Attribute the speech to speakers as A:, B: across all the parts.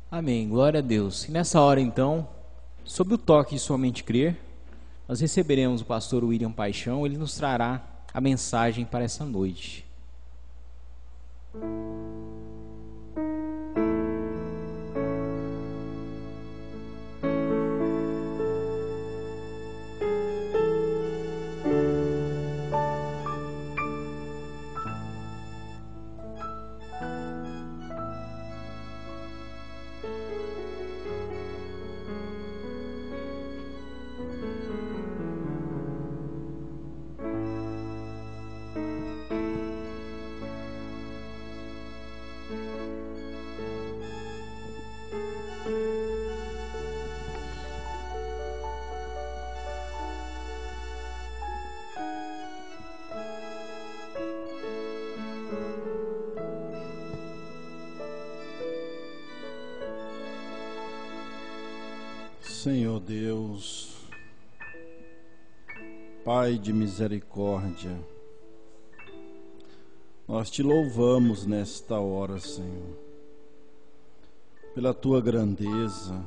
A: Amém, glória a Deus. E nessa hora então, sob o toque de somente crer, nós receberemos o pastor William Paixão. Ele nos trará a mensagem para essa noite.
B: Senhor Deus, Pai de misericórdia, nós te louvamos nesta hora, Senhor, pela tua grandeza,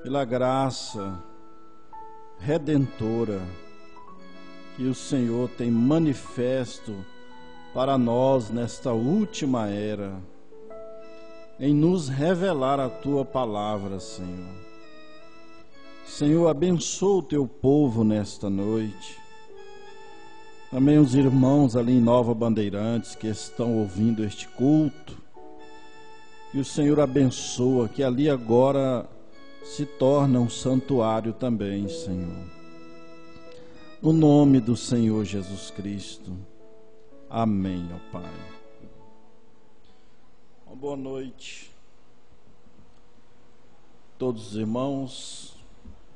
B: pela graça redentora que o Senhor tem manifesto para nós nesta última era, em nos revelar a tua palavra, Senhor. Senhor, abençoa o teu povo nesta noite. Também os irmãos ali em Nova Bandeirantes que estão ouvindo este culto. E o Senhor abençoa, que ali agora se torna um santuário também, Senhor. No nome do Senhor Jesus Cristo. Amém, ó Pai. Uma boa noite a todos os irmãos.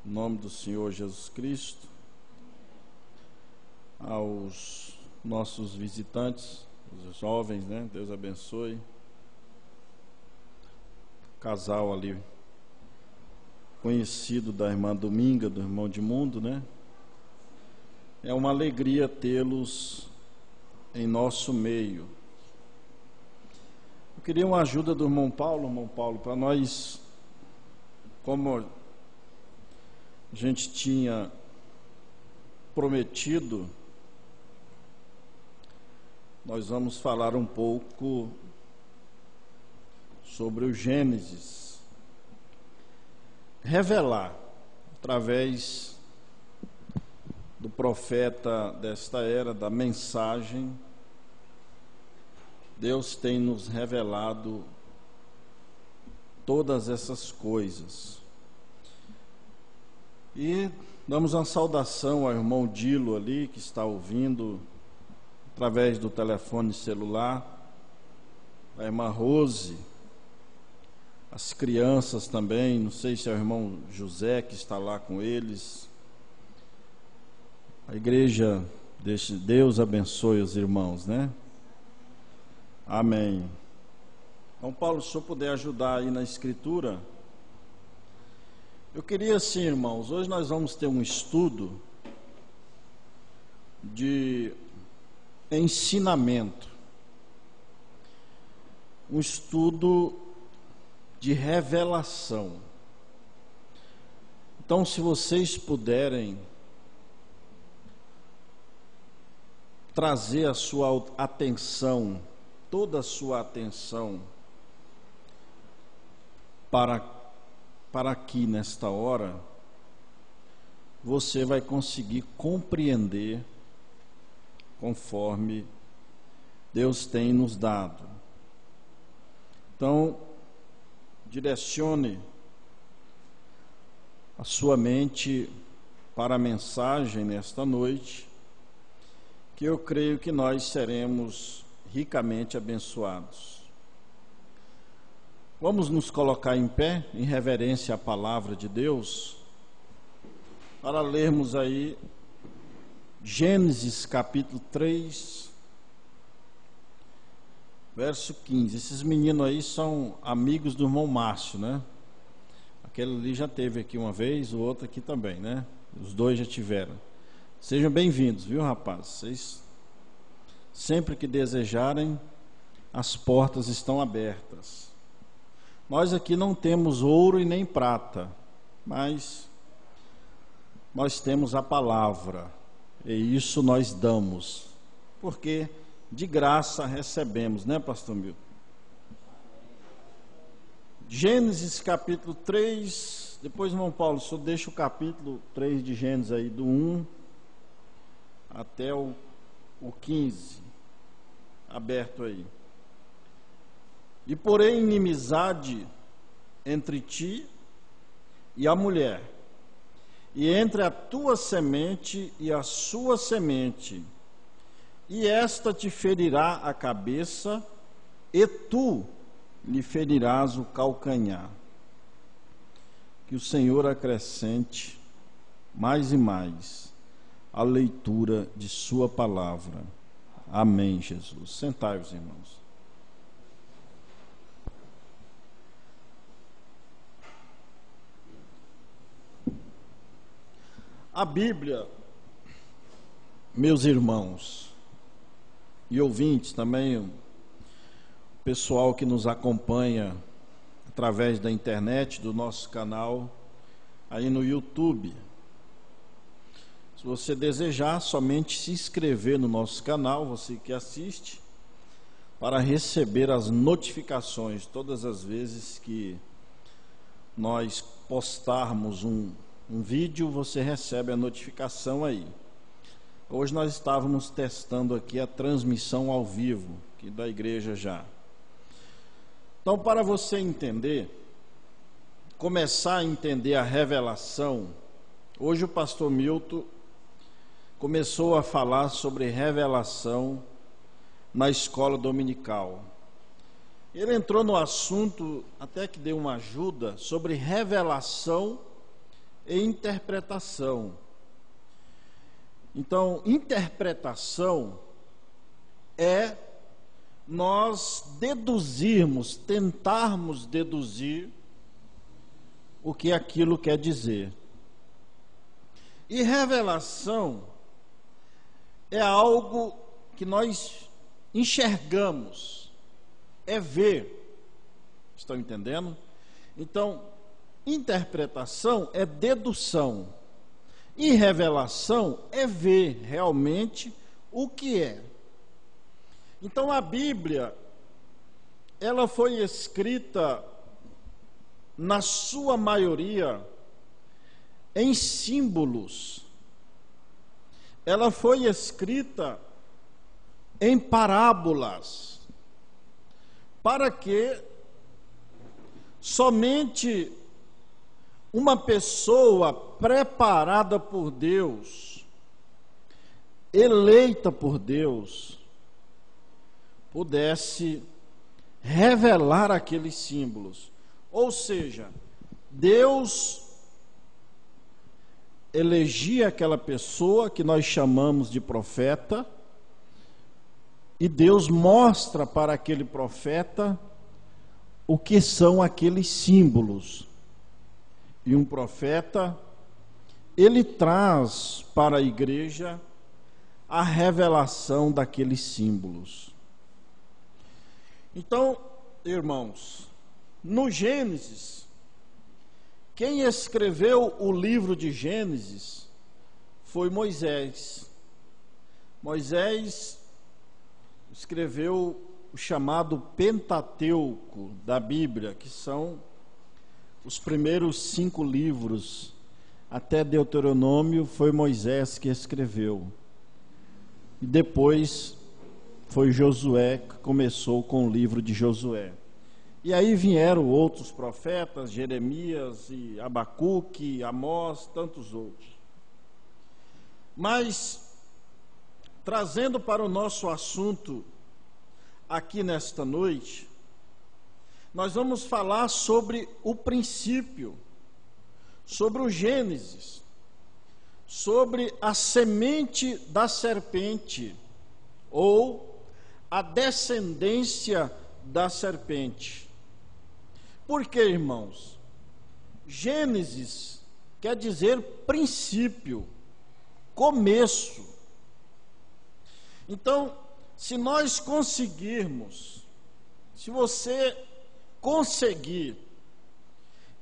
B: Em nome do Senhor Jesus Cristo, aos nossos visitantes, os jovens, né? Deus abençoe. Casal ali, conhecido da irmã Dominga, do irmão Edmundo, né? É uma alegria tê-los em nosso meio. Eu queria uma ajuda do irmão Paulo, para nós, como a gente tinha prometido, nós vamos falar um pouco sobre o Gênesis. Revelar, através do profeta desta era, da mensagem, Deus tem nos revelado todas essas coisas. E damos uma saudação ao irmão Dilo ali, que está ouvindo através do telefone celular, a irmã Rose, as crianças também, não sei se é o irmão José que está lá com eles. A igreja, Deus abençoe os irmãos, né? Amém. Então, Paulo, se o senhor puder ajudar aí na escritura. Eu queria assim, irmãos, hoje nós vamos ter um estudo de ensinamento, um estudo de revelação. Então, se vocês puderem trazer a sua atenção, toda a sua atenção para aqui nesta hora, você vai conseguir compreender conforme Deus tem nos dado. Então, direcione a sua mente para a mensagem nesta noite, que eu creio que nós seremos ricamente abençoados. Vamos nos colocar em pé, em reverência à palavra de Deus, para lermos aí Gênesis capítulo 3, verso 15. Esses meninos aí são amigos do irmão Márcio, né? Aquele ali já teve aqui uma vez, o outro aqui também, né? Os dois já tiveram. Sejam bem-vindos, viu, rapaz? Vocês, sempre que desejarem, as portas estão abertas. Nós aqui não temos ouro e nem prata, mas nós temos a palavra, e isso nós damos, porque de graça recebemos, né, pastor Milton? Gênesis capítulo 3, depois, irmão Paulo, só deixa o capítulo 3 de Gênesis aí, do 1 até o 15, aberto aí. E porém inimizade entre ti e a mulher, e entre a tua semente e a sua semente, e esta te ferirá a cabeça, e tu lhe ferirás o calcanhar. Que o Senhor acrescente mais e mais a leitura de sua palavra. Amém, Jesus. Sentai-vos, irmãos. A Bíblia, meus irmãos e ouvintes também, o pessoal que nos acompanha através da internet, do nosso canal, aí no YouTube. Se você desejar, somente se inscrever no nosso canal, você que assiste, para receber as notificações todas as vezes que nós postarmos um vídeo, você recebe a notificação aí. Hoje nós estávamos testando aqui a transmissão ao vivo, aqui da igreja já. Então, para você entender, começar a entender a revelação, hoje o pastor Milton começou a falar sobre revelação na escola dominical. Ele entrou no assunto, até que deu uma ajuda, sobre revelação e interpretação. Então, interpretação é nós deduzirmos, tentarmos deduzir o que aquilo quer dizer. E revelação é algo que nós enxergamos, é ver. Estão entendendo? Então, interpretação é dedução e revelação é ver realmente o que é. Então a Bíblia, ela foi escrita na sua maioria em símbolos. Ela foi escrita em parábolas, para que somente uma pessoa preparada por Deus, eleita por Deus, pudesse revelar aqueles símbolos. Ou seja, Deus elegia aquela pessoa que nós chamamos de profeta, e Deus mostra para aquele profeta o que são aqueles símbolos. E um profeta, ele traz para a igreja a revelação daqueles símbolos. Então, irmãos, no Gênesis, quem escreveu o livro de Gênesis foi Moisés. Moisés escreveu o chamado Pentateuco da Bíblia, que são os primeiros 5 livros, até Deuteronômio, foi Moisés que escreveu. E depois foi Josué que começou com o livro de Josué. E aí vieram outros profetas, Jeremias e Abacuque, Amós, tantos outros. Mas, trazendo para o nosso assunto aqui nesta noite, nós vamos falar sobre o princípio, sobre o Gênesis, sobre a semente da serpente, ou a descendência da serpente. Por quê, irmãos? Gênesis quer dizer princípio, começo. Então, se nós conseguirmos, se você conseguir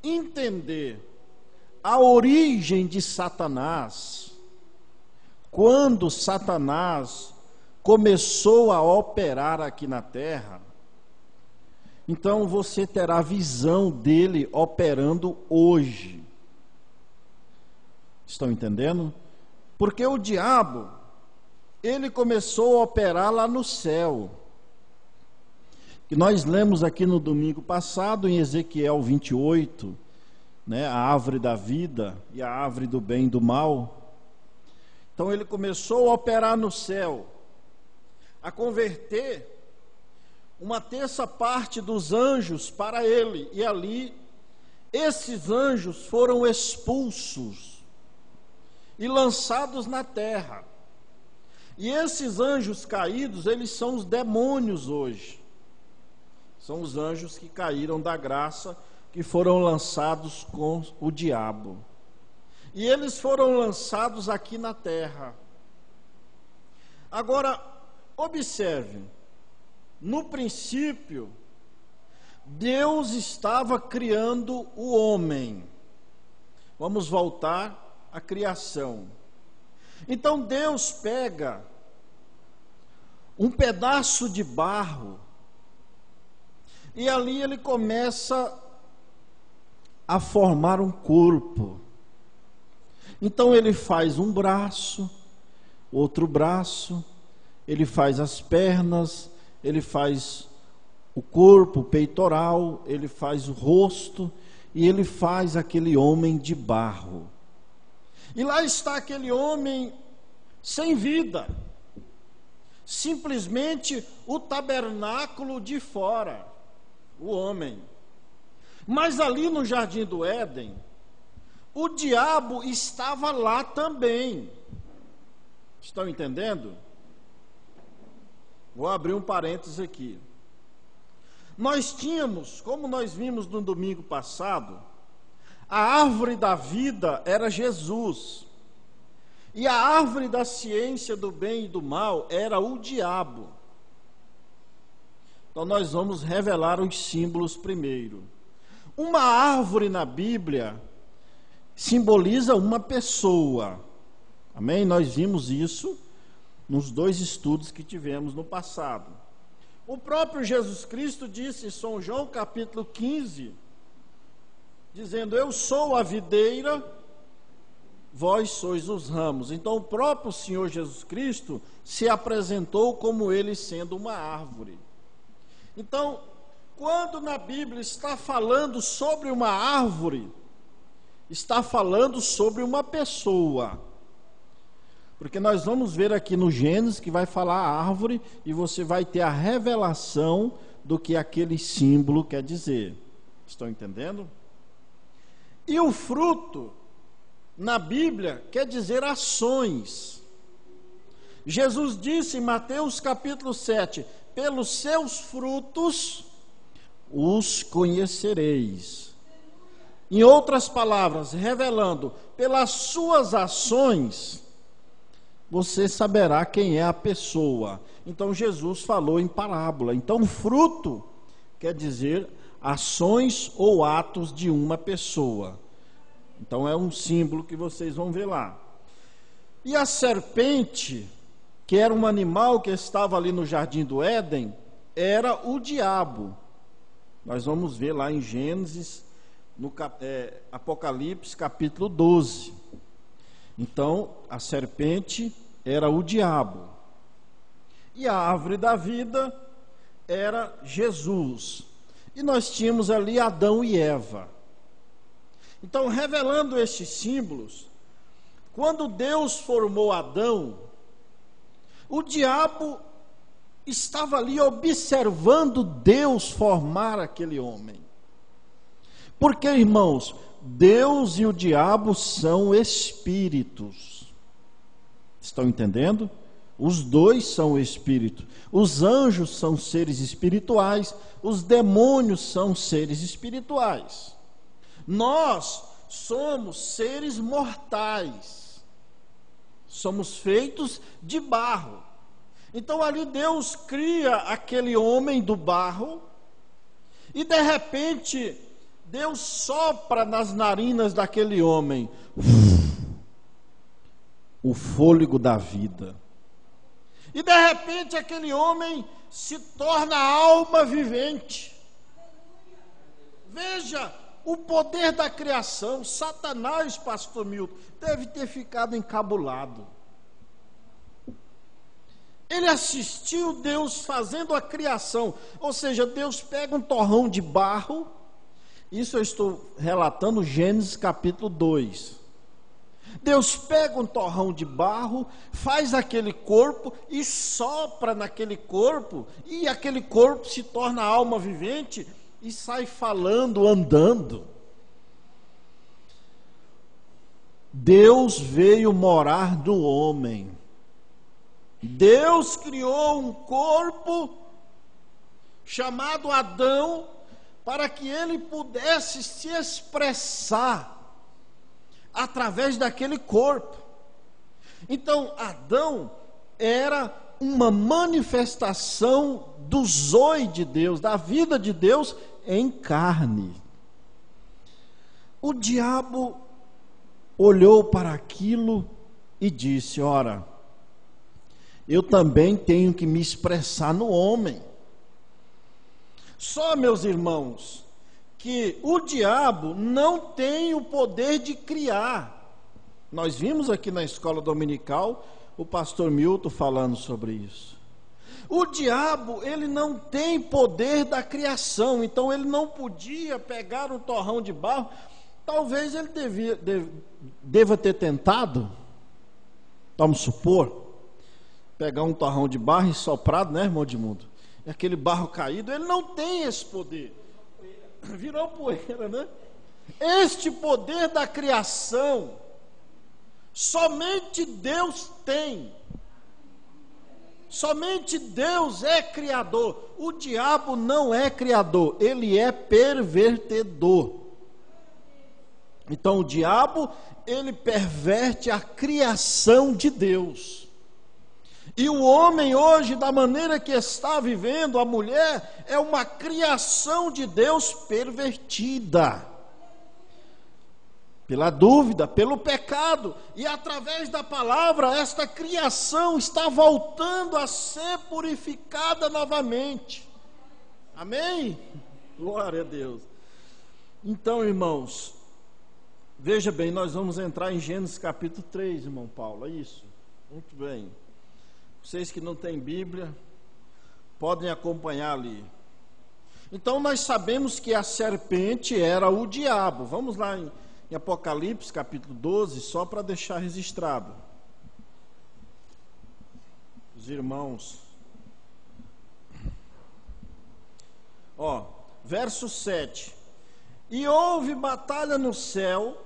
B: entender a origem de Satanás, quando Satanás começou a operar aqui na terra, então você terá visão dele operando hoje. Estão entendendo? Porque o diabo, ele começou a operar lá no céu. Que nós lemos aqui no domingo passado, em Ezequiel 28, né, a árvore da vida e a árvore do bem e do mal. Então ele começou a operar no céu, a converter uma terça parte dos anjos para ele, e ali esses anjos foram expulsos e lançados na terra. E esses anjos caídos, eles são os demônios hoje. São os anjos que caíram da graça, que foram lançados com o diabo. E eles foram lançados aqui na terra. Agora, observe, no princípio, Deus estava criando o homem. Vamos voltar à criação. Então Deus pega um pedaço de barro e ali ele começa a formar um corpo. Então ele faz um braço, outro braço, ele faz as pernas, ele faz o corpo, o peitoral, ele faz o rosto e ele faz aquele homem de barro. E lá está aquele homem sem vida, simplesmente o tabernáculo de fora, o homem. Mas ali no jardim do Éden, o diabo estava lá também. Estão entendendo? Vou abrir um parênteses aqui. Nós tínhamos, como nós vimos no domingo passado, a árvore da vida era Jesus. E a árvore da ciência do bem e do mal era o diabo. Então nós vamos revelar os símbolos primeiro. Uma árvore na Bíblia simboliza uma pessoa. Amém? Nós vimos isso nos dois estudos que tivemos no passado. O próprio Jesus Cristo disse em São João capítulo 15, dizendo: eu sou a videira, vós sois os ramos. Então o próprio Senhor Jesus Cristo se apresentou como ele sendo uma árvore. Então, quando na Bíblia está falando sobre uma árvore, está falando sobre uma pessoa. Porque nós vamos ver aqui no Gênesis que vai falar árvore e você vai ter a revelação do que aquele símbolo quer dizer. Estão entendendo? E o fruto, na Bíblia, quer dizer ações. Jesus disse em Mateus capítulo 7, pelos seus frutos os conhecereis. Em outras palavras, revelando, pelas suas ações, você saberá quem é a pessoa. Então Jesus falou em parábola. Então fruto quer dizer ações ou atos de uma pessoa. Então é um símbolo que vocês vão ver lá. E a serpente, que era um animal que estava ali no jardim do Éden, era o diabo. Nós vamos ver lá em Gênesis, no Apocalipse capítulo 12. Então a serpente era o diabo. E a árvore da vida era Jesus. E nós tínhamos ali Adão e Eva. Então, revelando estes símbolos, quando Deus formou Adão, o diabo estava ali observando Deus formar aquele homem. Porque, irmãos, Deus e o diabo são espíritos. Estão entendendo? Os dois são espíritos. Os anjos são seres espirituais, os demônios são seres espirituais. Nós somos seres mortais. Somos feitos de barro. Então ali Deus cria aquele homem do barro e de repente Deus sopra nas narinas daquele homem o fôlego da vida. E de repente aquele homem se torna alma vivente. Veja o poder da criação. Satanás, pastor Milton, deve ter ficado encabulado. Ele assistiu Deus fazendo a criação, ou seja, Deus pega um torrão de barro, isso eu estou relatando Gênesis capítulo 2. Deus pega um torrão de barro, faz aquele corpo e sopra naquele corpo, e aquele corpo se torna alma vivente e sai falando, andando. Deus veio morar no homem. Deus criou um corpo chamado Adão para que ele pudesse se expressar através daquele corpo. Então, Adão era uma manifestação do zoe de Deus, da vida de Deus em carne. O diabo olhou para aquilo e disse: ora, eu também tenho que me expressar no homem. Só, meus irmãos, que o diabo não tem o poder de criar. Nós vimos aqui na escola dominical o pastor Milton falando sobre isso. O diabo, ele não tem poder da criação, então ele não podia pegar um torrão de barro. Talvez ele deva ter tentado, vamos supor, pegar um torrão de barro e soprado, né, irmão Edmundo? E aquele barro caído, ele não tem esse poder. Virou poeira, né? Este poder da criação, somente Deus tem. Somente Deus é criador. O diabo não é criador, ele é pervertedor. Então o diabo, ele perverte a criação de Deus. E o homem hoje, da maneira que está vivendo, a mulher, é uma criação de Deus pervertida. Pela dúvida, pelo pecado. E através da palavra, esta criação está voltando a ser purificada novamente. Amém? Glória a Deus. Então, irmãos, veja bem, nós vamos entrar em Gênesis capítulo 3, irmão Paulo, é isso? Muito bem. Vocês que não têm Bíblia, podem acompanhar ali. Então nós sabemos que a serpente era o diabo. Vamos lá em Apocalipse capítulo 12, só para deixar registrado. Os irmãos. Verso 7. E houve batalha no céu,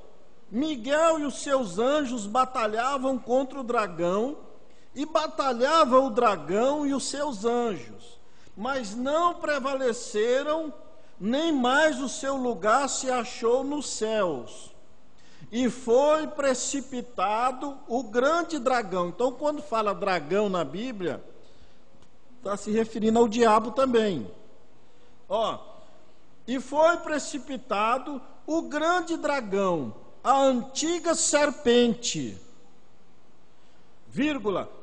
B: Miguel e os seus anjos batalhavam contra o dragão, e batalhava o dragão e os seus anjos, mas não prevaleceram, nem mais o seu lugar se achou nos céus. E foi precipitado o grande dragão. Então, quando fala dragão na Bíblia, está se referindo ao diabo também. E foi precipitado o grande dragão, a antiga serpente,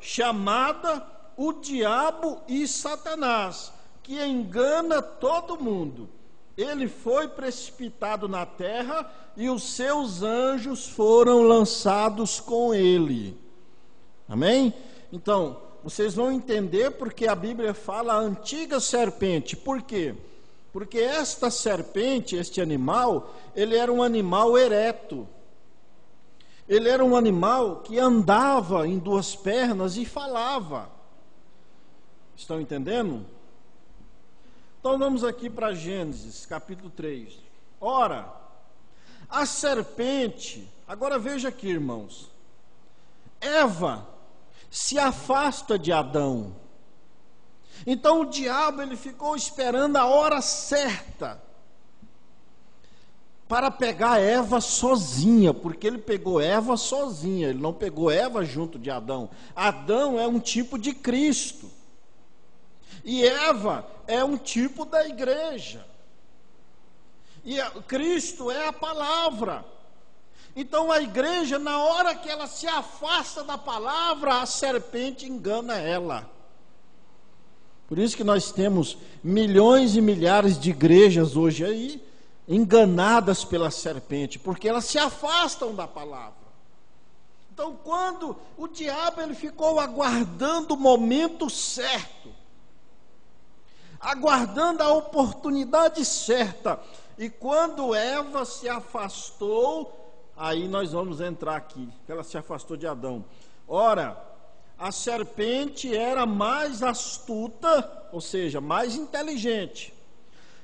B: chamada o diabo e Satanás, que engana todo mundo. Ele foi precipitado na terra e os seus anjos foram lançados com ele. Amém? Então, vocês vão entender porque a Bíblia fala a antiga serpente. Por quê? Porque esta serpente, este animal, ele era um animal ereto. Ele era um animal que andava em duas pernas e falava. Estão entendendo? Então vamos aqui para Gênesis, capítulo 3. Ora, a serpente, agora veja aqui, irmãos. Eva se afasta de Adão. Então o diabo, ele ficou esperando a hora certa para pegar Eva sozinha, porque ele pegou Eva sozinha, ele não pegou Eva junto de Adão. Adão é um tipo de Cristo, e Eva é um tipo da igreja. E Cristo é a palavra. Então a igreja, na hora que ela se afasta da palavra, a serpente engana ela. Por isso que nós temos milhões e milhares de igrejas hoje aí, enganadas pela serpente, porque elas se afastam da palavra. Então, quando o diabo ele ficou aguardando o momento certo, aguardando a oportunidade certa, e quando Eva se afastou, aí nós vamos entrar aqui, que ela se afastou de Adão. Ora, a serpente era mais astuta, ou seja, mais inteligente,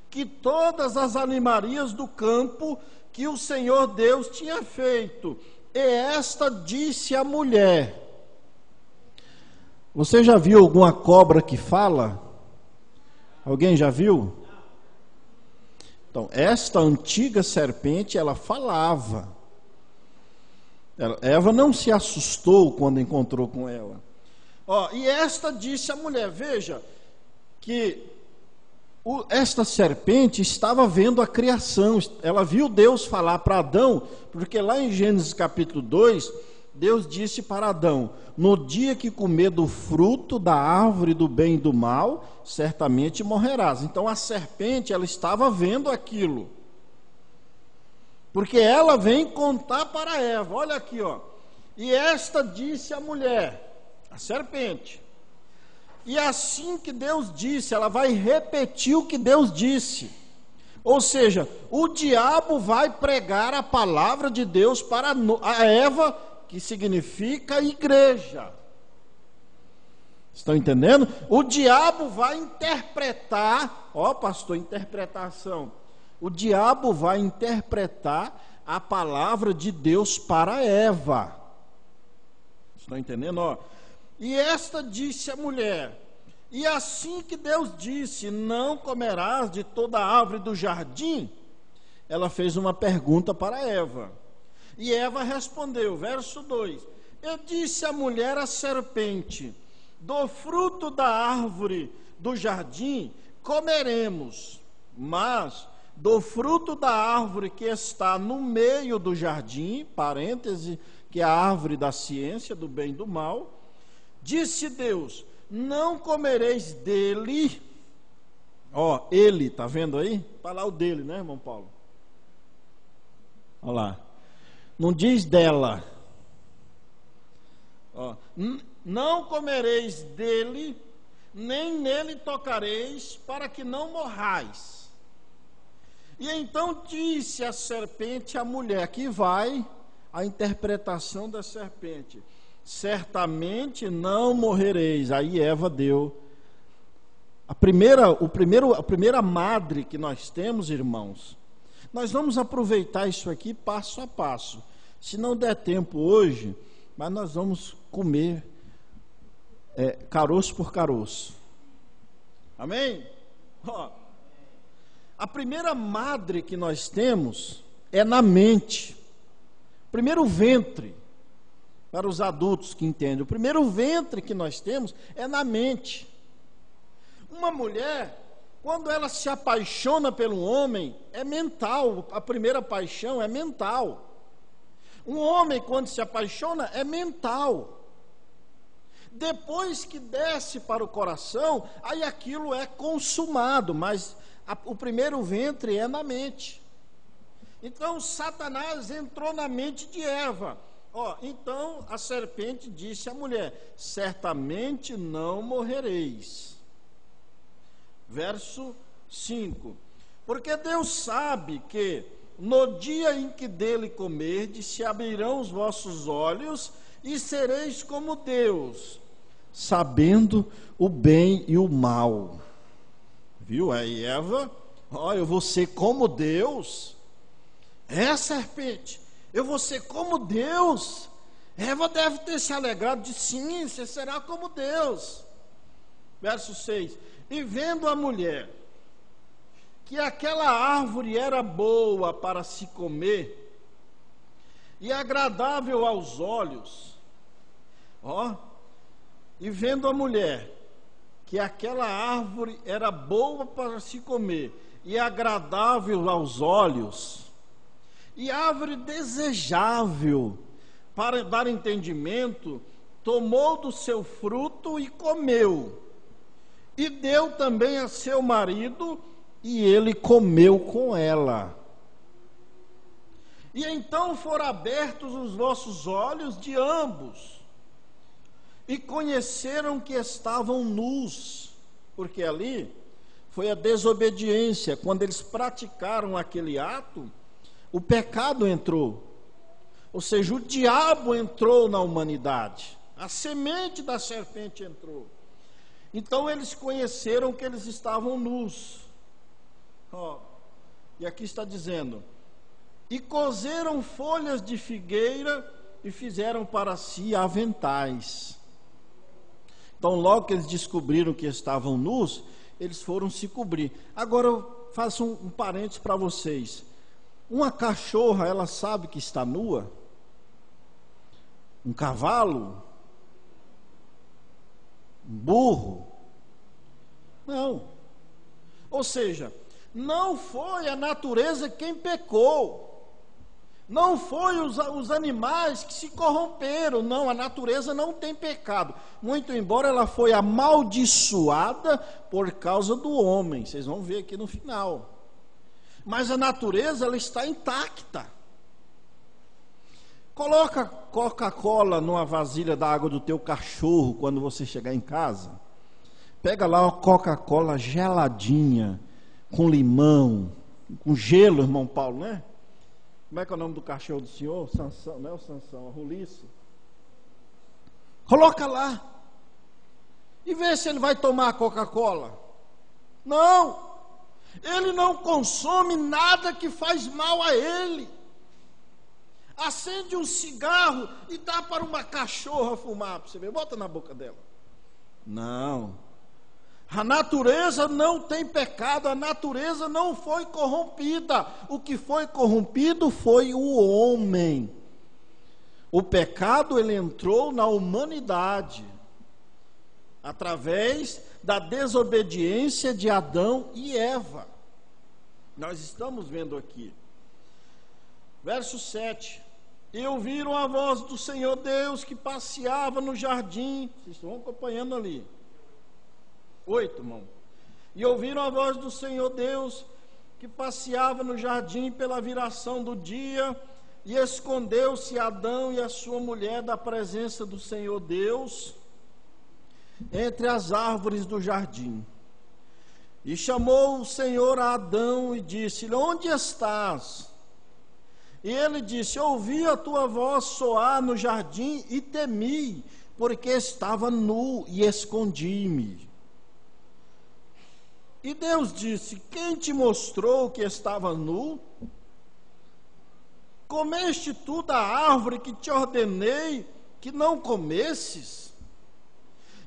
B: que todas as animarias do campo que o Senhor Deus tinha feito. E esta disse à mulher. Você já viu alguma cobra que fala? Alguém já viu? Então, esta antiga serpente, ela falava. Eva não se assustou quando encontrou com ela. E esta disse à mulher, veja, que esta serpente estava vendo a criação, ela viu Deus falar para Adão, porque lá em Gênesis capítulo 2, Deus disse para Adão, no dia que comer do fruto da árvore do bem e do mal, certamente morrerás. Então a serpente, ela estava vendo aquilo, porque ela vem contar para Eva, olha aqui, e esta disse à mulher, a serpente, e assim que Deus disse, ela vai repetir o que Deus disse. Ou seja, o diabo vai pregar a palavra de Deus para a Eva, que significa igreja. Estão entendendo? O diabo vai interpretar, pastor, interpretação. O diabo vai interpretar a palavra de Deus para Eva. Estão entendendo? E esta disse à mulher, e assim que Deus disse, não comerás de toda a árvore do jardim, ela fez uma pergunta para Eva. E Eva respondeu, verso 2, eu disse à mulher a serpente, do fruto da árvore do jardim comeremos, mas do fruto da árvore que está no meio do jardim, parêntese, que é a árvore da ciência, do bem e do mal, disse Deus, não comereis dele, ele, está vendo aí? Está lá o dele, né, irmão Paulo? Olha lá, não diz dela, não comereis dele, nem nele tocareis, para que não morrais. E então disse a serpente à mulher, aqui vai a interpretação da serpente, certamente não morrereis. Aí Eva deu a primeira madre que nós temos, irmãos. Nós vamos aproveitar isso aqui passo a passo. Se não der tempo hoje, mas nós vamos comer caroço por caroço. Amém? A primeira madre que nós temos é na mente. Primeiro ventre. Para os adultos que entendem, o primeiro ventre que nós temos é na mente. Uma mulher, quando ela se apaixona pelo homem, é mental, a primeira paixão é mental. Um homem, quando se apaixona, é mental. Depois que desce para o coração, aí aquilo é consumado, mas o primeiro ventre é na mente. Então Satanás entrou na mente de Eva. Então a serpente disse à mulher, certamente não morrereis. Verso 5, porque Deus sabe que no dia em que dele comerdes, se abrirão os vossos olhos e sereis como Deus, sabendo o bem e o mal. Viu aí Eva? Eu vou ser como Deus. Serpente, eu vou ser como Deus. Eva deve ter se alegrado de sim, você será como Deus. Verso 6, e vendo a mulher que aquela árvore era boa para se comer e agradável aos olhos, e vendo a mulher que aquela árvore era boa para se comer e agradável aos olhos, e árvore desejável para dar entendimento, tomou do seu fruto e comeu, e deu também a seu marido, e ele comeu com ela. E então foram abertos os vossos olhos de ambos, e conheceram que estavam nus, porque ali foi a desobediência. Quando eles praticaram aquele ato, o pecado entrou, ou seja, o diabo entrou na humanidade, a semente da serpente entrou. Então eles conheceram que eles estavam nus. E aqui está dizendo: e coseram folhas de figueira e fizeram para si aventais. Então, logo que eles descobriram que estavam nus, eles foram se cobrir. Agora eu faço um parênteses para vocês. Uma cachorra, ela sabe que está nua? Um cavalo? Um burro? Não. Ou seja, não foi a natureza quem pecou. Não foi os animais que se corromperam. Não, a natureza não tem pecado. Muito embora ela foi amaldiçoada por causa do homem. Vocês vão ver aqui no final. Mas a natureza, ela está intacta. Coloca Coca-Cola numa vasilha da água do teu cachorro quando você chegar em casa. Pega lá uma Coca-Cola geladinha, com limão, com gelo, irmão Paulo, né? Como é que é o nome do cachorro do senhor? Sansão, não é o Sansão, é o Roliço. Coloca lá e vê se ele vai tomar a Coca-Cola. Não, ele não consome nada que faz mal a ele. Acende um cigarro e dá para uma cachorra fumar, para você ver, bota na boca dela. Não. A natureza não tem pecado, a natureza não foi corrompida. O que foi corrompido foi o homem. O pecado, ele entrou na humanidade através da desobediência de Adão e Eva. Nós estamos vendo aqui. Verso 7. E ouviram a voz do Senhor Deus que passeava no jardim. Vocês estão acompanhando ali. 8, irmão. E ouviram a voz do Senhor Deus que passeava no jardim pela viração do dia, e escondeu-se Adão e a sua mulher da presença do Senhor Deus entre as árvores do jardim. E chamou o Senhor a Adão e disse-lhe: onde estás? E ele disse: ouvi a tua voz soar no jardim e temi, porque estava nu e escondi-me. E Deus disse: quem te mostrou que estava nu? Comeste tu da árvore que te ordenei que não comesses?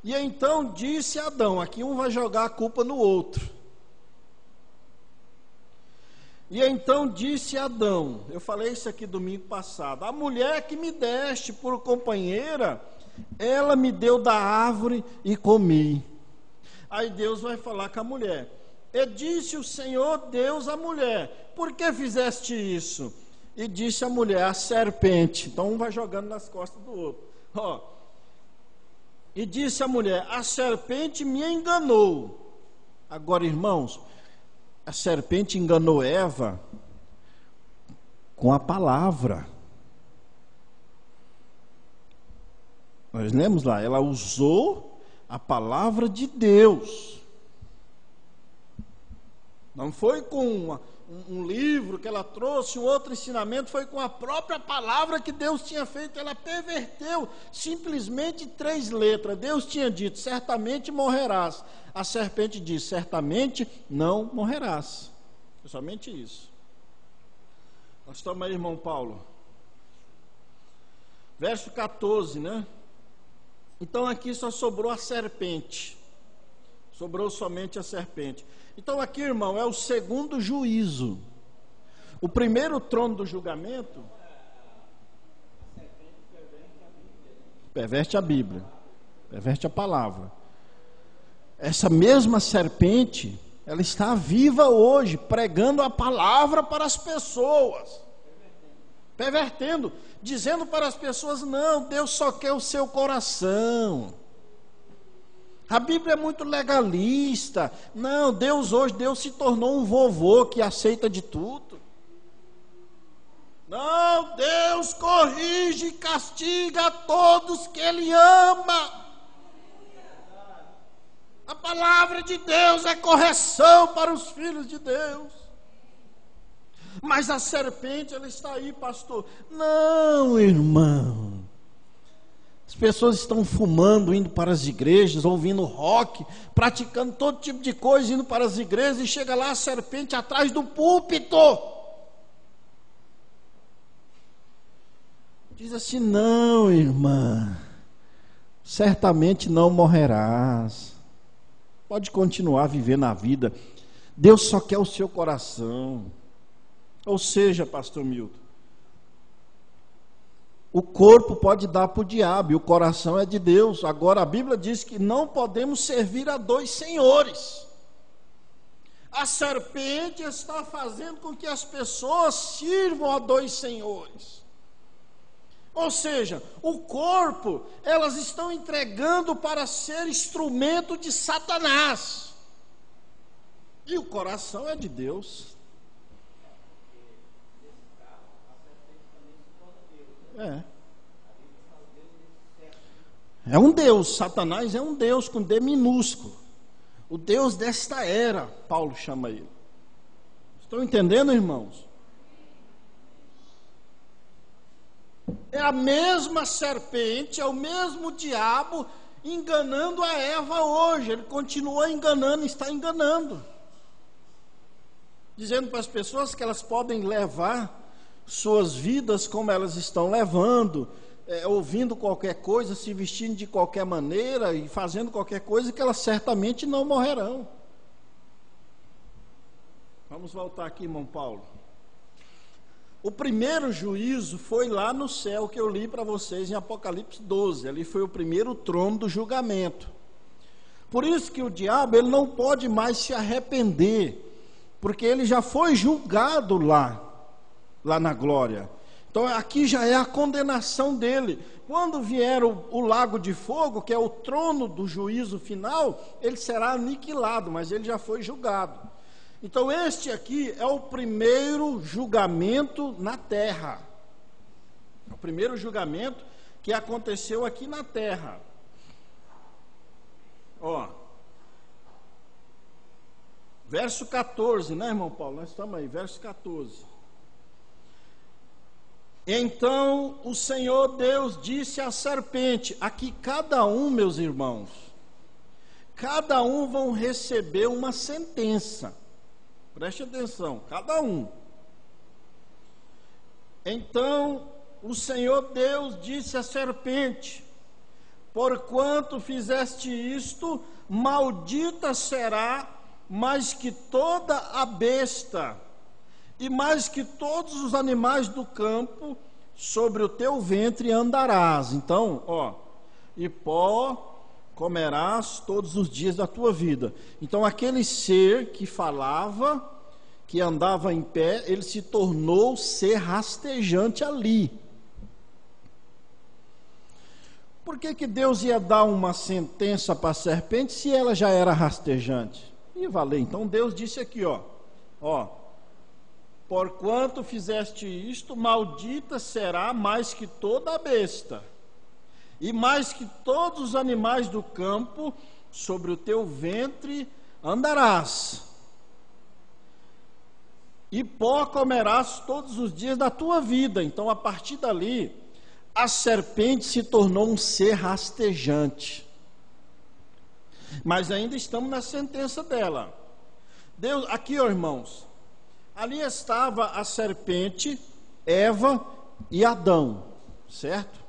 B: E então disse Adão, aqui um vai jogar a culpa no outro. E então disse Adão, eu falei isso aqui domingo passado: a mulher que me deste por companheira, ela me deu da árvore e comi. Aí Deus vai falar com a mulher: e disse o Senhor Deus à mulher: por que fizeste isso? E disse a mulher: a serpente. Então um vai jogando nas costas do outro. E disse a mulher: a serpente me enganou. Agora, irmãos, a serpente enganou Eva com a palavra. Nós lemos lá, ela usou a palavra de Deus. Não foi com um livro que ela trouxe, um outro ensinamento, foi com a própria palavra que Deus tinha feito. Ela perverteu simplesmente 3 letras. Deus tinha dito: certamente morrerás. A serpente disse: certamente não morrerás. É somente isso. Nós estamos aí, irmão Paulo. Verso 14, né? Então aqui só sobrou a serpente. Sobrou somente a serpente. Então aqui, irmão, é o segundo juízo. O primeiro trono do julgamento perverte a Bíblia, perverte a palavra. Essa mesma serpente, ela está viva hoje, pregando a palavra para as pessoas, pervertendo, dizendo para as pessoas: não, Deus só quer o seu coração. A Bíblia é muito legalista. Não, Deus se tornou um vovô que aceita de tudo. Não, Deus corrige e castiga a todos que Ele ama. A palavra de Deus é correção para os filhos de Deus. Mas a serpente, ela está aí, pastor. Não, irmão. As pessoas estão fumando, indo para as igrejas, ouvindo rock, praticando todo tipo de coisa, indo para as igrejas, e chega lá a serpente atrás do púlpito. Diz assim: não, irmã, certamente não morrerás. Pode continuar vivendo a vida. Deus só quer o seu coração. Ou seja, pastor Milton, o corpo pode dar para o diabo e o coração é de Deus. Agora a Bíblia diz que não podemos servir a dois senhores. A serpente está fazendo com que as pessoas sirvam a dois senhores. Ou seja, o corpo elas estão entregando para ser instrumento de Satanás. E o coração é de Deus. É um Deus, Satanás é um Deus com D minúsculo. O Deus desta era, Paulo chama ele. Estão entendendo, irmãos? É a mesma serpente, é o mesmo diabo enganando a Eva hoje. Ele continua enganando, está enganando. Dizendo para as pessoas que elas podem levar suas vidas como elas estão levando, ouvindo qualquer coisa, se vestindo de qualquer maneira e fazendo qualquer coisa, que elas certamente não morrerão. Vamos voltar aqui, irmão Paulo. O primeiro juízo foi lá no céu, que eu li para vocês em Apocalipse 12. Ali foi o primeiro trono do julgamento. Por isso que o diabo ele não pode mais se arrepender, porque ele já foi julgado lá na glória. Então aqui já é a condenação dele. Quando vier o lago de fogo, que é o trono do juízo final, ele será aniquilado, mas ele já foi julgado. Então este aqui é o primeiro julgamento na terra. O primeiro julgamento que aconteceu aqui na terra. Verso 14, né, irmão Paulo? Nós estamos aí, verso 14. Então o Senhor Deus disse à serpente, aqui cada um, meus irmãos, cada um vão receber uma sentença. Preste atenção, cada um. Então o Senhor Deus disse à serpente, porquanto fizeste isto, maldita será mais que toda a besta, e mais que todos os animais do campo, sobre o teu ventre andarás. Então, e pó comerás todos os dias da tua vida. Então, aquele ser que falava, que andava em pé, ele se tornou ser rastejante ali. Por que Deus ia dar uma sentença para a serpente se ela já era rastejante? Ia valer. Então Deus disse aqui, porquanto fizeste isto, maldita será mais que toda a besta, e mais que todos os animais do campo, sobre o teu ventre andarás, e pó comerás todos os dias da tua vida. Então, a partir dali, a serpente se tornou um ser rastejante. Mas ainda estamos na sentença dela. Deus, aqui, irmãos, ali estava a serpente, Eva e Adão, certo?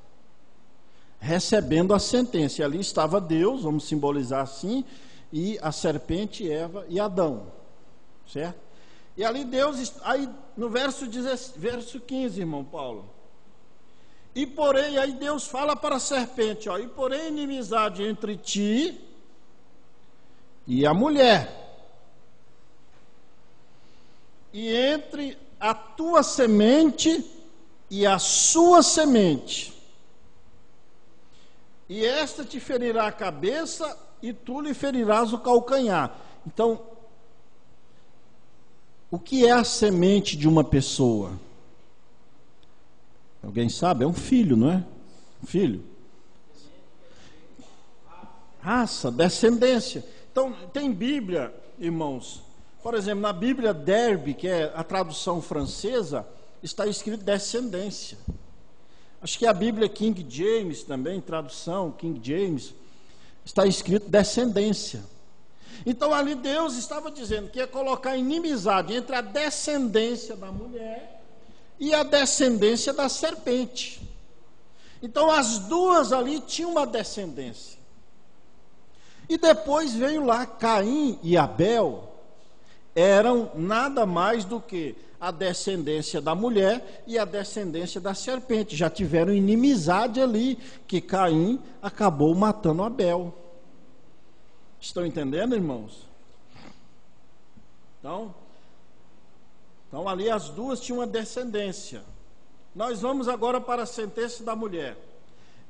B: Recebendo a sentença. E ali estava Deus, vamos simbolizar assim, e a serpente, Eva e Adão, certo? E ali Deus, aí no verso 15, irmão Paulo, e porém, aí Deus fala para a serpente, e porém inimizade entre ti e a mulher, e entre a tua semente e a sua semente, e esta te ferirá a cabeça e tu lhe ferirás o calcanhar. Então, o que é a semente de uma pessoa? Alguém sabe? É um filho, não é? Um filho. Raça, descendência. Então, tem Bíblia, irmãos. Por exemplo, na Bíblia Derby, que é a tradução francesa, está escrito descendência. Acho que a Bíblia King James também, tradução King James, está escrito descendência. Então ali Deus estava dizendo que ia colocar inimizade entre a descendência da mulher e a descendência da serpente. Então as duas ali tinham uma descendência. E depois veio lá Caim e Abel, eram nada mais do que a descendência da mulher e a descendência da serpente. Já tiveram inimizade ali, que Caim acabou matando Abel. Estão entendendo, irmãos? Então ali as duas tinham uma descendência. Nós vamos agora para a sentença da mulher.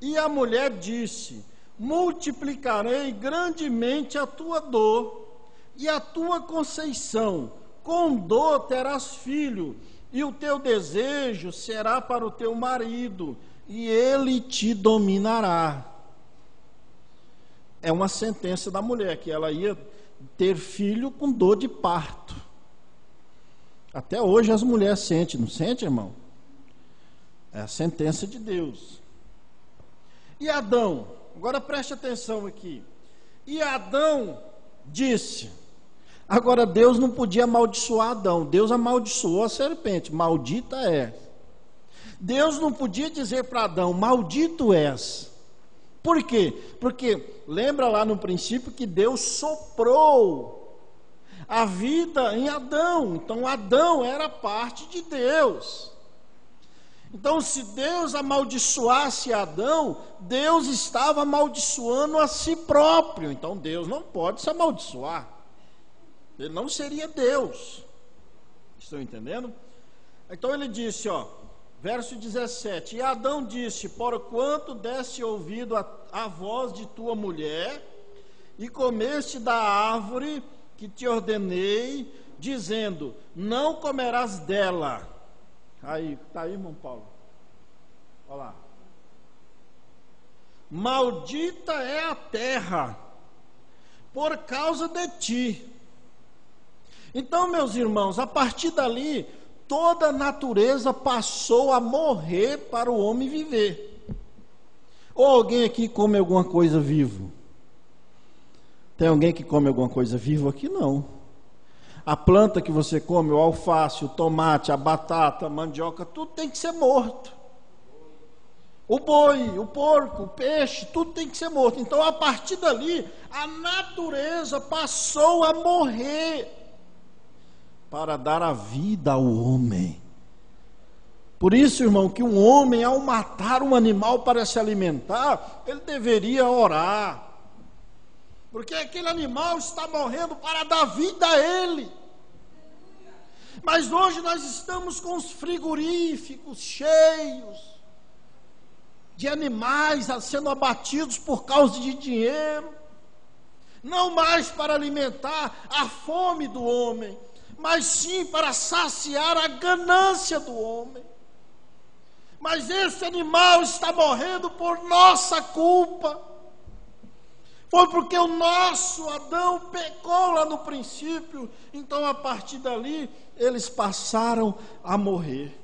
B: E a mulher disse: multiplicarei grandemente a tua dor e a tua conceição. Com dor terás filho, e o teu desejo será para o teu marido, e ele te dominará. É uma sentença da mulher, que ela ia ter filho com dor de parto. Até hoje as mulheres sentem, não sente, irmão? É a sentença de Deus. E Adão, agora preste atenção aqui. E Adão disse... Agora Deus não podia amaldiçoar Adão, Deus amaldiçoou a serpente, maldita é. Deus não podia dizer para Adão, maldito és. Por quê? Porque lembra lá no princípio que Deus soprou a vida em Adão, então Adão era parte de Deus. Então se Deus amaldiçoasse Adão, Deus estava amaldiçoando a si próprio, então Deus não pode se amaldiçoar. Ele não seria Deus. Estão entendendo? Então ele disse, verso 17: E Adão disse: porquanto deste ouvido a voz de tua mulher, e comeste da árvore que te ordenei, dizendo: não comerás dela. Aí, está aí, irmão Paulo? Olha lá. Maldita é a terra por causa de ti. Então, meus irmãos, a partir dali, toda a natureza passou a morrer para o homem viver. Ou alguém aqui come alguma coisa vivo? Tem alguém que come alguma coisa vivo aqui? Não. A planta que você come, o alface, o tomate, a batata, a mandioca, tudo tem que ser morto. O boi, o porco, o peixe, tudo tem que ser morto. Então, a partir dali, a natureza passou a morrer para dar a vida ao homem. Por isso, irmão, que um homem, ao matar um animal para se alimentar, ele deveria orar, porque aquele animal está morrendo para dar vida a ele. Mas hoje nós estamos com os frigoríficos cheios de animais sendo abatidos por causa de dinheiro, não mais para alimentar a fome do homem, mas sim para saciar a ganância do homem. Mas esse animal está morrendo por nossa culpa. Foi porque o nosso Adão pecou lá no princípio. Então a partir dali eles passaram a morrer.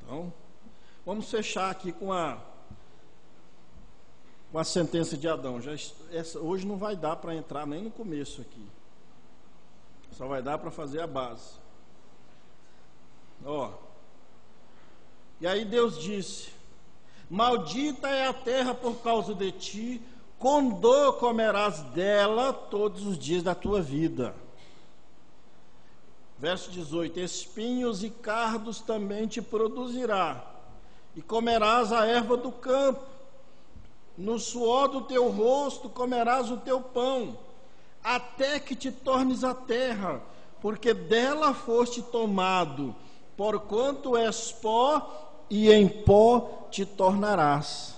B: Então vamos fechar aqui com a sentença de Adão. Hoje não vai dar para entrar nem no começo aqui. Só vai dar para fazer a base. E aí Deus disse: maldita é a terra por causa de ti, com dor comerás dela todos os dias da tua vida. Verso 18: espinhos e cardos também te produzirá, e comerás a erva do campo, no suor do teu rosto comerás o teu pão, até que te tornes a terra, porque dela foste tomado, porquanto és pó, e em pó te tornarás.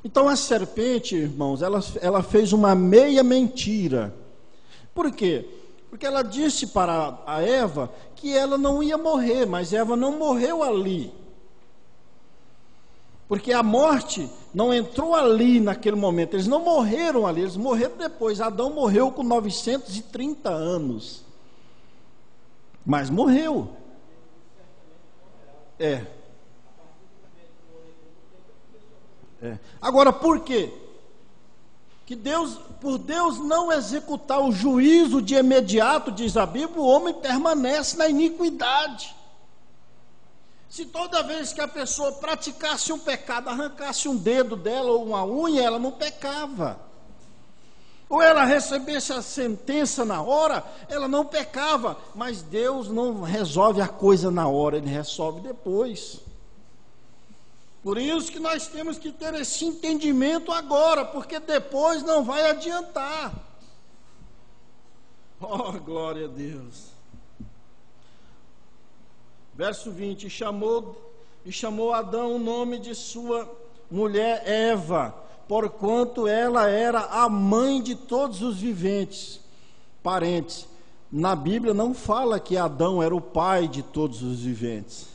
B: Então a serpente, irmãos, ela fez uma meia mentira. Por quê? Porque ela disse para a Eva que ela não ia morrer, mas Eva não morreu ali. Porque a morte não entrou ali naquele momento, eles não morreram ali, eles morreram depois. Adão morreu com 930 anos, mas morreu. Agora, por quê? Que por Deus não executar o juízo de imediato, diz a Bíblia, o homem permanece na iniquidade. Se toda vez que a pessoa praticasse um pecado, arrancasse um dedo dela ou uma unha, ela não pecava. Ou ela recebesse a sentença na hora, ela não pecava. Mas Deus não resolve a coisa na hora, Ele resolve depois. Por isso que nós temos que ter esse entendimento agora, porque depois não vai adiantar. Oh, glória a Deus. Verso 20, chamou Adão o nome de sua mulher Eva, porquanto ela era a mãe de todos os viventes. Parentes, na Bíblia não fala que Adão era o pai de todos os viventes,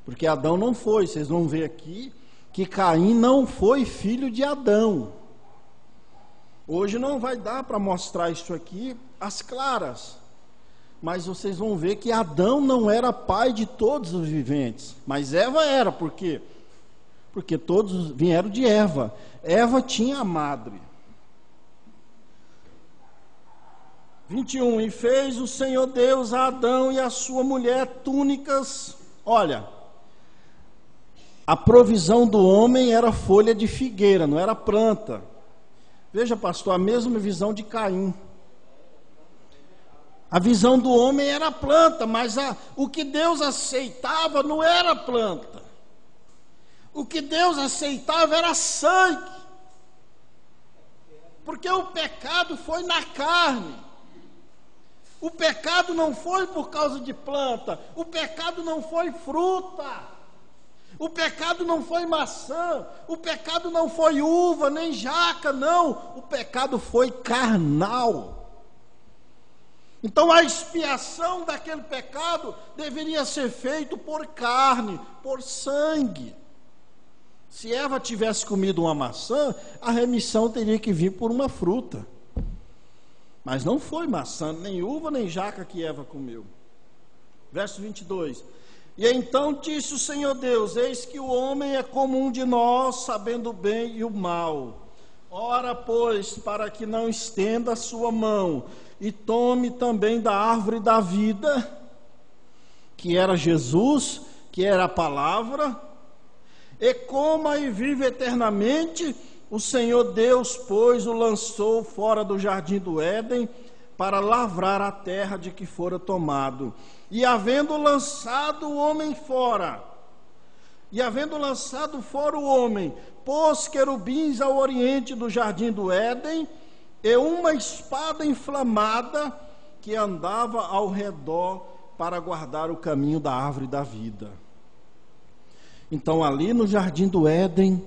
B: porque Adão não foi. Vocês vão ver aqui que Caim não foi filho de Adão. Hoje não vai dar para mostrar isso aqui às claras, mas vocês vão ver que Adão não era pai de todos os viventes, mas Eva era. Por quê? Porque todos vieram de Eva. Eva tinha a madre. 21, e fez o Senhor Deus a Adão e a sua mulher túnicas. Olha, a provisão do homem era folha de figueira, não era planta. Veja, pastor, a mesma visão de Caim. A visão do homem era planta, mas o que Deus aceitava não era planta. O que Deus aceitava era sangue. Porque o pecado foi na carne. O pecado não foi por causa de planta. O pecado não foi fruta. O pecado não foi maçã. O pecado não foi uva, nem jaca, não. O pecado foi carnal. Então a expiação daquele pecado deveria ser feito por carne, por sangue. Se Eva tivesse comido uma maçã, a remissão teria que vir por uma fruta. Mas não foi maçã, nem uva, nem jaca que Eva comeu. Verso 22. E então disse o Senhor Deus: eis que o homem é como um de nós, sabendo o bem e o mal. Ora, pois, para que não estenda a sua mão e tome também da árvore da vida, que era Jesus, que era a palavra, e coma e vive eternamente. O Senhor Deus, pois, o lançou fora do jardim do Éden, para lavrar a terra de que fora tomado. E havendo lançado o homem fora, o homem, pôs querubins ao oriente do jardim do Éden, e uma espada inflamada que andava ao redor para guardar o caminho da árvore da vida. Então ali no jardim do Éden,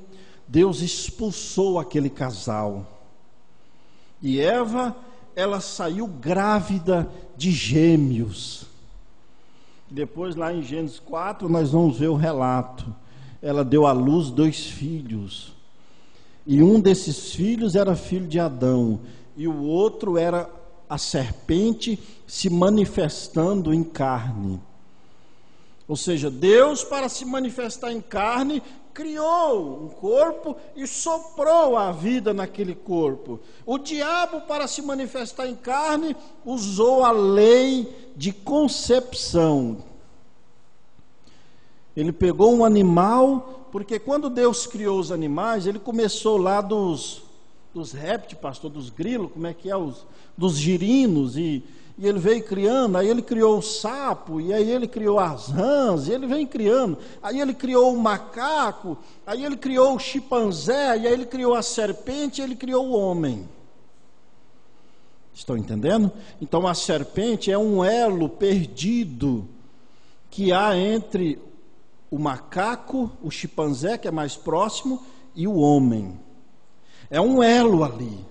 B: Deus expulsou aquele casal. E Eva, ela saiu grávida de gêmeos. Depois lá em Gênesis 4 nós vamos ver o relato. Ela deu à luz 2 filhos. E um desses filhos era filho de Adão, e o outro era a serpente se manifestando em carne. Ou seja, Deus, para se manifestar em carne, criou um corpo e soprou a vida naquele corpo. O diabo, para se manifestar em carne, usou a lei de concepção. Ele pegou um animal, porque quando Deus criou os animais, ele começou lá dos répteis, pastor, dos grilos, como é que é, dos girinos, e ele veio criando. Aí ele criou o sapo, e aí ele criou as rãs, e ele vem criando. Aí ele criou o macaco, aí ele criou o chimpanzé, e aí ele criou a serpente, e ele criou o homem. Estão entendendo? Então a serpente é um elo perdido que há entre o macaco, o chimpanzé, que é mais próximo, e o homem. É um elo ali.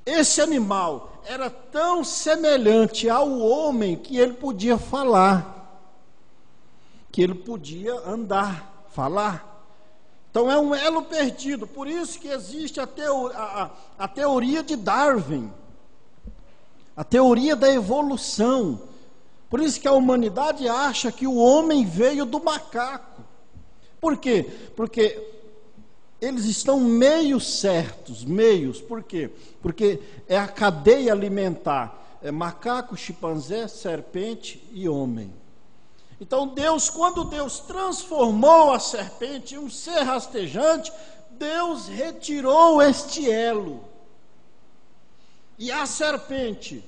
B: Esse animal era tão semelhante ao homem que ele podia falar, que ele podia andar, falar. Então é um elo perdido. Por isso que existe a teoria de Darwin, a teoria da evolução. Por isso que a humanidade acha que o homem veio do macaco. Por quê? Porque eles estão meio certos, meios. Por quê? Porque é a cadeia alimentar. É macaco, chimpanzé, serpente e homem. Então Deus, quando Deus transformou a serpente em um ser rastejante, Deus retirou este elo. E a serpente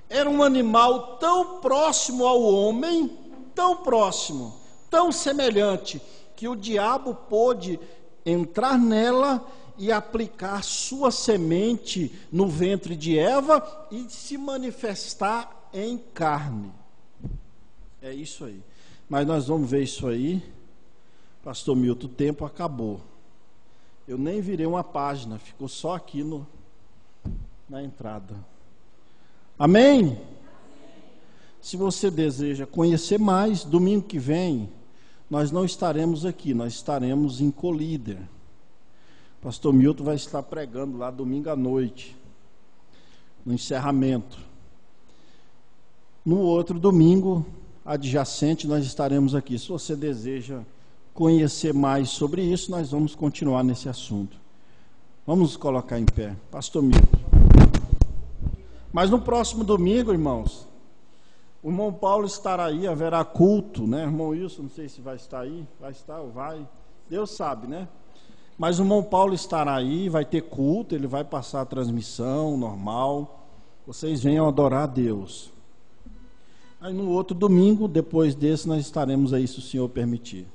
B: era um animal tão próximo ao homem, tão próximo, tão semelhante, que o diabo pôde entrar nela e aplicar sua semente no ventre de Eva e se manifestar em carne. É isso aí. Mas nós vamos ver isso aí. Pastor Milton, o tempo acabou. Eu nem virei uma página, ficou só aqui na entrada. Amém? Se você deseja conhecer mais, domingo que vem, nós não estaremos aqui, nós estaremos em Colíder. Pastor Milton vai estar pregando lá domingo à noite, no encerramento. No outro domingo, adjacente, nós estaremos aqui. Se você deseja conhecer mais sobre isso, nós vamos continuar nesse assunto. Vamos colocar em pé. Pastor Milton. Mas no próximo domingo, irmãos, o irmão Paulo estará aí, haverá culto, né? Irmão Wilson, não sei se vai estar aí, vai estar ou vai, Deus sabe, né? Mas o irmão Paulo estará aí, vai ter culto, ele vai passar a transmissão normal, vocês venham adorar a Deus. Aí no outro domingo, depois desse, nós estaremos aí, se o Senhor permitir.